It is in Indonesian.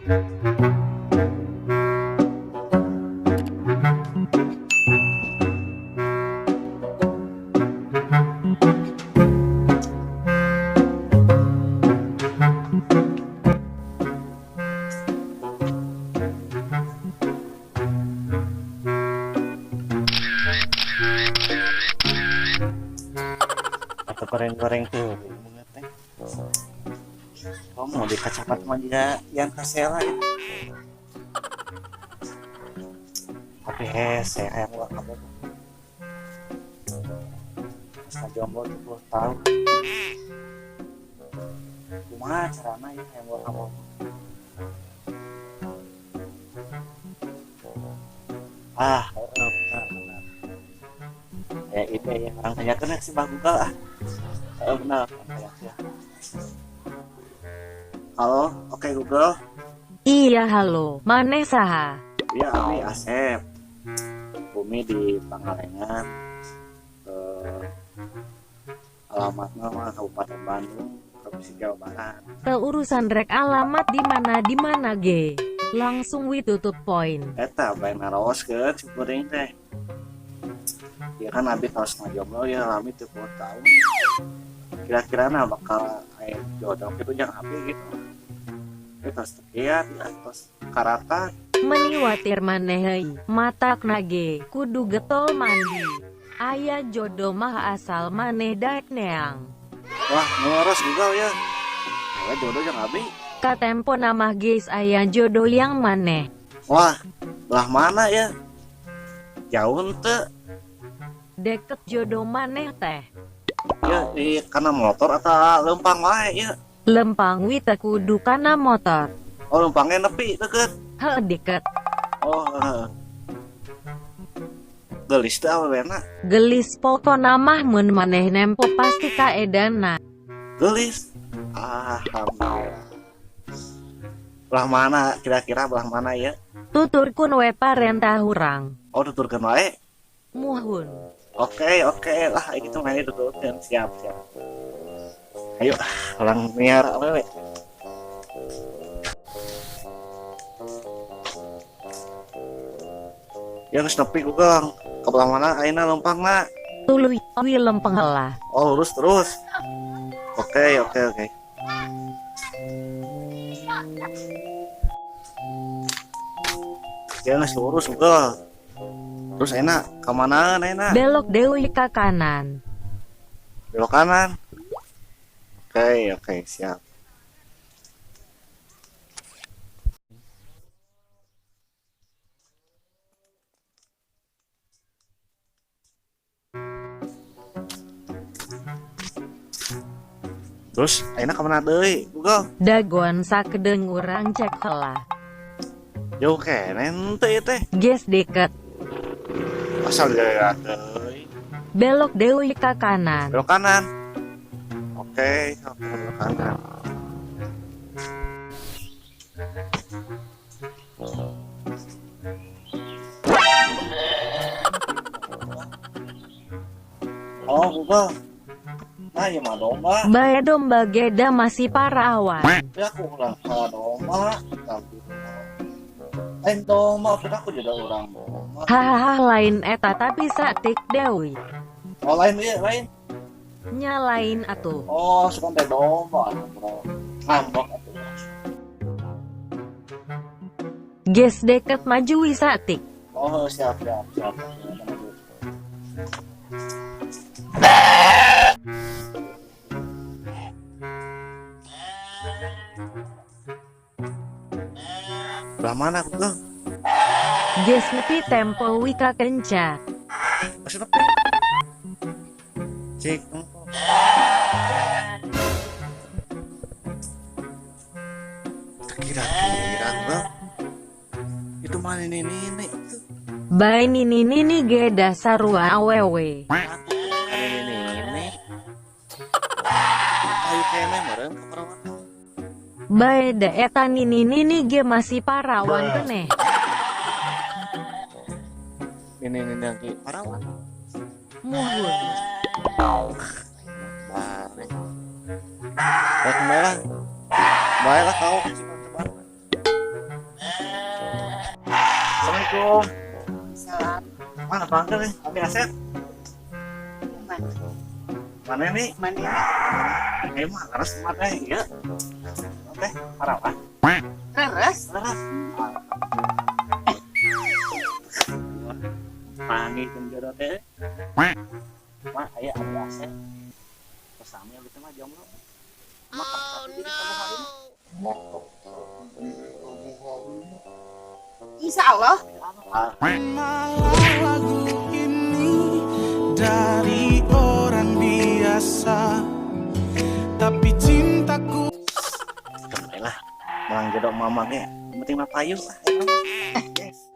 Atau goreng-goreng tuh kamu mau di kacapat mah juga yang kasela itu tapi hese yang gua kamu pas jomblo 10 tahun kumaha carana ya yang gua kamu benar ya itu ya orang tanya kena sih Bang Google benar kayak ya. Halo, oke Google. Iya halo, maneh saha? Iya Abi Asep. Bumi di Pangalengan. Alamatnya mah Kabupaten Bandung, Provinsi Jawa Barat. Urusan rek alamat di mana ge? Langsung we tutup poin. Eta bae narawoskeun cikuring teh. Ya kan Abi tos ngajomblo ya lami 30 tahun. Kira-kira bakal aya jodoh kitu jeung Abi gitu. Terus tekiat terus karata Meniwatir maneh heuy, matak nage, kudu getol mandi. Aya jodoh mah asal maneh daek neang. wah ngurus juga ya aya jodoh jeung Abi Katempo nama guys aya jodoh yang maneh. wah belah mana ya jauh henteu Deket jodoh maneh teh. ya di kana motor atau lempang wae ya Lempang wi teh kudu kana motor. oh lempangnya nepi deket Heuh deket. oh gelis teh awena Gelis pokona mah mun maneh nempo pasti kaedana. gelis alhamdulillah belah mana kira-kira belah mana ya Tuturkun we parentah urang. oh tuturkeun wae Muhun. oke lah gitu mah tuturkeun siap ayo orang miara wewe ya geus nepi Google ke belah mana ayeuna lempangna Tuluy wi lempeng heula. oh lurus terus oke ya geus lurus Google terus enak kemanaan enak Belok deui ka kanan. belok kanan oke siap terus enak kemana deui Google Dagon sakedeung urang cek heula. jauh kenen teh teh Geus deket. asal jalan deui Belok deui ka kanan. belok kanan oke belok kanan oh Google nah ya mah domba Bae domba geda masih parawan. ya aku ulang domba tapi lain domba aku juga orang domba Hahaha lain eta tapi satik deui. oh lain ya lain Nyalain atuh. oh suka teh domba bro ngambek atuh Geus deket maju wi satik. oh siap belah mana Google Geus nepi tempo wi ka kenca. masih nepi cek kira-kira Google itu mana ini itu Bae nini geda sarua awewe. ini ayo kene meureun ka perawatan Bae da eta nini ge masih parawan keneh. ini lagi perawat Muhun. baik baiklah kau Assalamualaikum. Salam. Mana panggil nih? Abi Asep. Mana? Mana nih? Mana? Mah keras mata ya. Oke, parah lah. Terus? Keras. Pangi penjara teh. Mah aya Abi Asep. Kesami abis itu mah jomblo. Oh no. Insya Allah. Lagu ini dari orang biasa, tapi cintaku. Lah, orang jodoh mamangnya, yang penting mah payu lah. Yes.